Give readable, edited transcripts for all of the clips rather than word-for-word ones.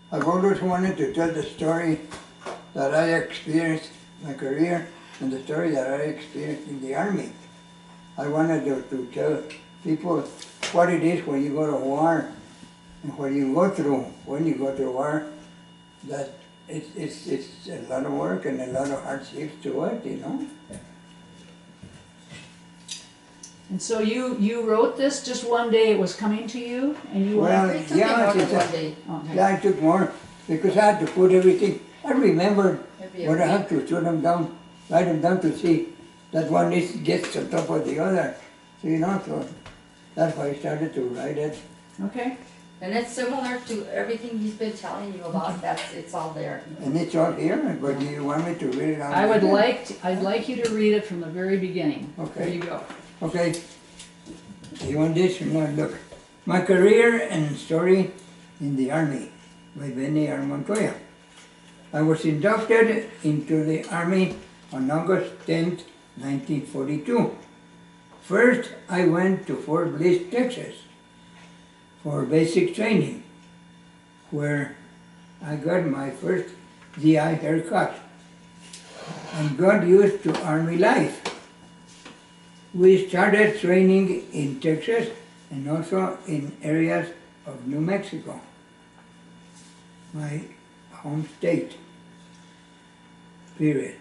I've always wanted to tell the story that I experienced in my career and the story that I experienced in the Army. I wanted to tell people what it is when you go to war and what you go through when you go to war, that it's a lot of work and a lot of hardships to it, you know. And so you wrote this just one day, it was coming to you, and you Well, went, yeah, okay. yeah, I took more because I had to put everything. I remembered what I had to write them down to see that one gets on top of the other. So, you know, so that's why I started to write it. Okay. And it's similar to everything he's been telling you about, it's all there. And it's all here, but do you want me to read it out? I'd like you to read it from the very beginning. Okay. There you go. Okay. You want this or not? Look. My career and story in the Army by Bennie Montoya. I was inducted into the Army on August 10th, 1942. First, I went to Fort Bliss, Texas for basic training, where I got my first GI haircut and got used to Army life. We started training in Texas and also in areas of New Mexico, my home state, period.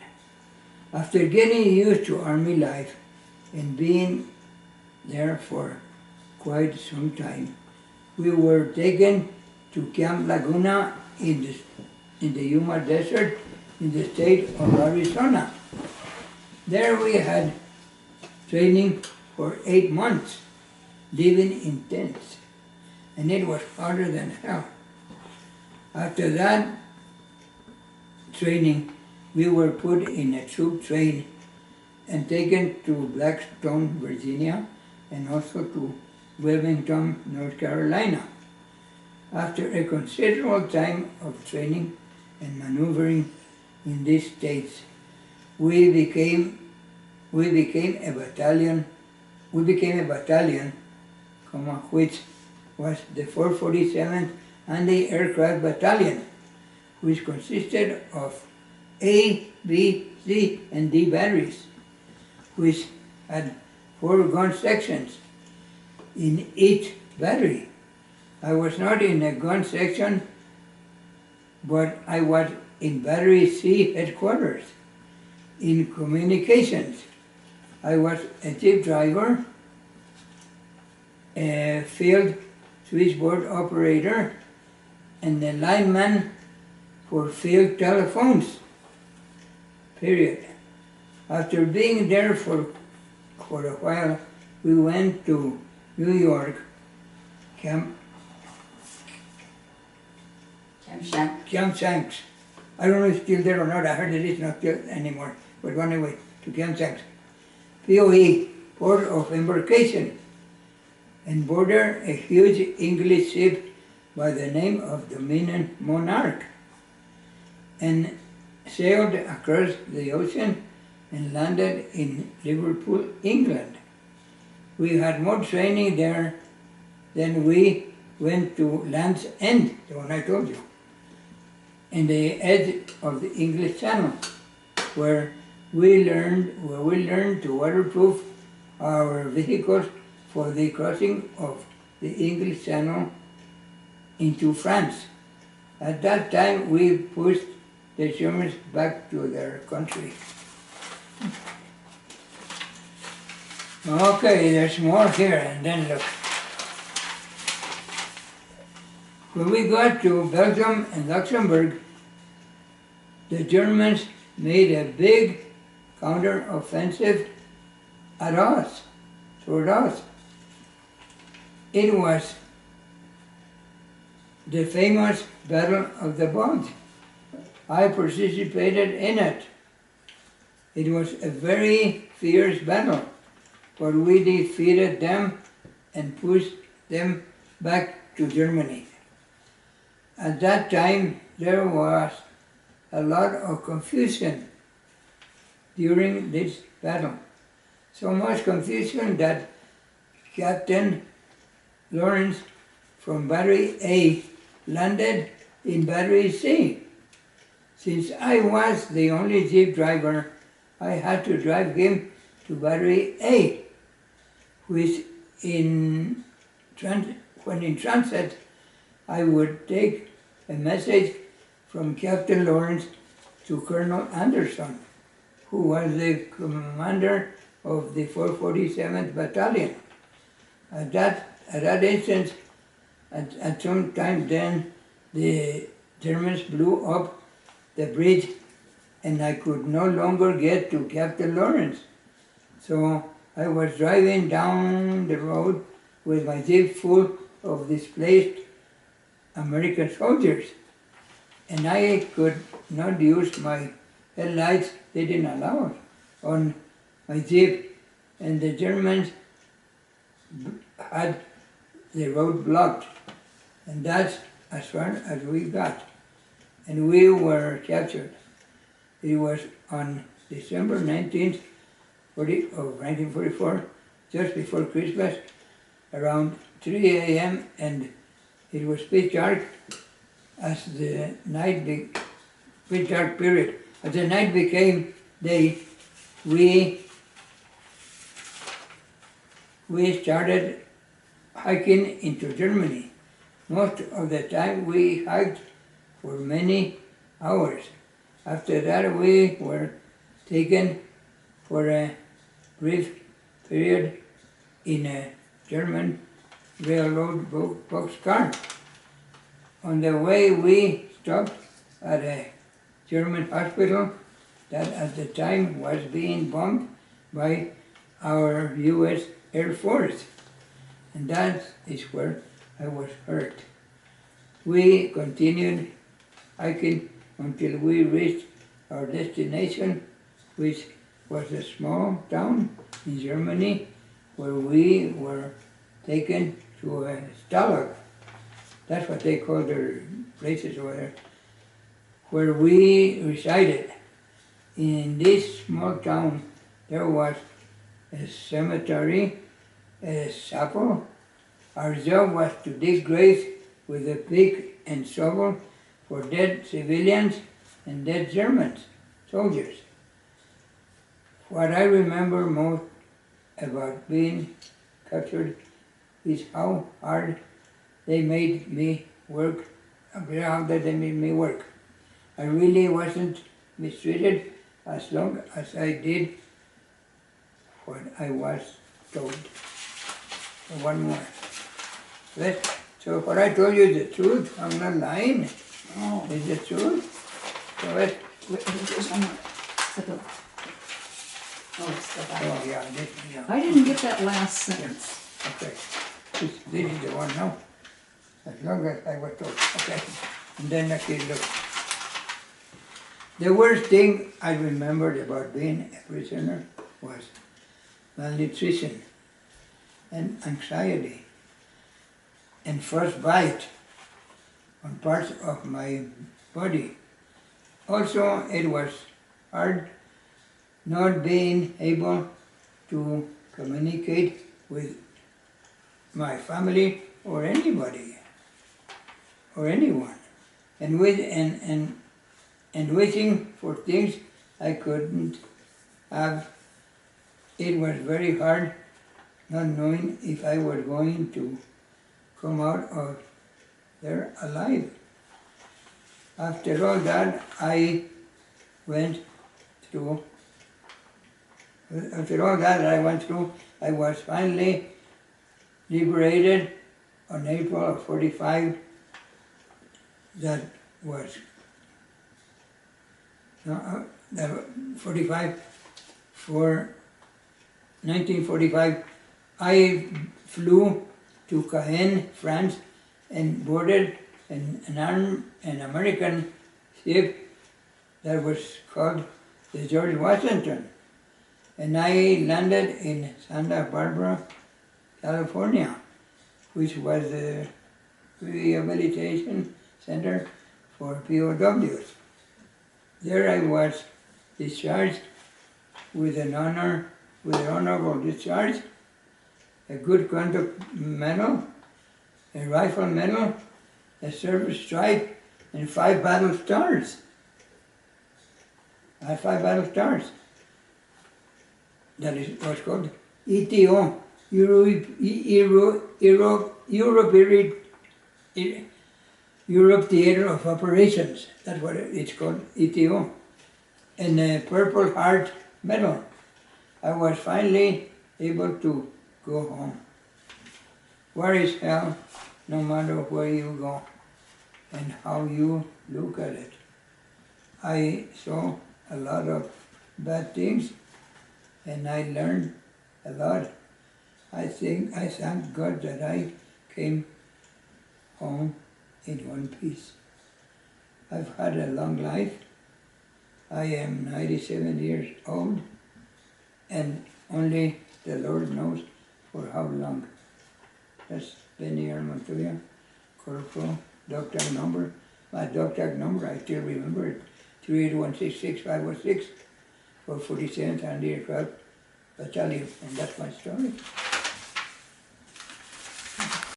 After getting used to Army life and being there for quite some time, we were taken to Camp Laguna in the Yuma Desert in the state of Arizona. There we had training for 8 months, living in tents, and it was harder than hell. After that training, we were put in a troop train and taken to Blackstone, Virginia, and also to Wilmington, North Carolina. After a considerable time of training and maneuvering in these states, we became a battalion, which was the 447th Anti-Aircraft Battalion, which consisted of A, B, C, and D batteries, which had 4 gun sections in each battery. I was not in a gun section, but I was in Battery C headquarters. In communications, I was a jeep driver, a field switchboard operator, and a lineman for field telephones, period. After being there for a while, we went to New York, Camp Shanks. I don't know if it's still there or not. I heard it is not there anymore. But anyway, to Camp Shanks. POE, Port of Embarkation, and boarded a huge English ship by the name of Dominion Monarch, and sailed across the ocean and landed in Liverpool, England. We had more training there than we went to Land's End, the one I told you, in the edge of the English Channel, where we learned to waterproof our vehicles for the crossing of the English Channel into France. At that time, we pushed the Germans back to their country. Okay, there's more here, and then look. When we got to Belgium and Luxembourg, the Germans made a big counter-offensive toward us. It was the famous Battle of the Bulge. I participated in it. It was a very fierce battle, but we defeated them and pushed them back to Germany. At that time, there was a lot of confusion during this battle. So much confusion that Captain Lawrence from Battery A landed in Battery C. Since I was the only jeep driver, I had to drive him to Battery A, which when in transit, I would take a message from Captain Lawrence to Colonel Anderson, who was the commander of the 447th Battalion. At that instance, at some time then, the Germans blew up the bridge and I could no longer get to Captain Lawrence. So I was driving down the road with my jeep full of displaced American soldiers. And I could not use my headlights, they didn't allow it, on my jeep. And the Germans had the road blocked. And that's as far as we got. And we were captured. It was on December 19th of 1944, just before Christmas, around 3 a.m. and it was pitch dark as the night pitch dark period. As the night became day, we started hiking into Germany. Most of the time we hiked for many hours. After that we were taken for a brief period in a German railroad boxcar. On the way we stopped at a German hospital that at the time was being bombed by our U.S. Air Force. And that is where I was hurt. We continued hiking until we reached our destination, which was a small town in Germany where we were taken to a Stalag. That's what they call their places over there, where we resided. In this small town, there was a cemetery, a chapel. Our job was to dig graves with a pick and shovel for dead civilians and dead German soldiers. What I remember most about being captured is how hard they made me work, how they made me work. I really wasn't mistreated as long as I did what I was told. One more. So what I told you is the truth. I'm not lying. Oh. It's the truth. So There's one more. Step up. Oh, it's the back. oh yeah, yeah. I didn't get that last sentence. Okay. This is the one now. As long as I was told. Okay. And then I can look. The worst thing I remembered about being a prisoner was malnutrition and anxiety and frostbite on parts of my body. Also, it was hard not being able to communicate with my family or anybody or anyone, and wishing for things I couldn't have. It was very hard not knowing if I was going to come out of there alive. After all that I went through, I was finally liberated on April of 45. That was 1945. I flew to Caen, France, and boarded an American ship that was called the George Washington. And I landed in Santa Barbara, California, which was the rehabilitation center for POWs. There I was discharged with an honorable discharge, a good conduct medal, a rifle medal, a service stripe, and 5 battle stars. I had 5 battle stars. That is what's called ETO, Europe Theatre of Operations. That's what it's called, ETO. And a Purple Heart Medal. I was finally able to go home. Where is hell, no matter where you go and how you look at it. I saw a lot of bad things and I learned a lot. I thank God that I came home in one piece. I've had a long life. I am 97 years old and only the Lord knows for how long. That's Bennie Montoya, Corporal, dog tag number. My dog tag number, I still remember it, 38166-506 for 47th and Aircraft Battalion, and that's my story.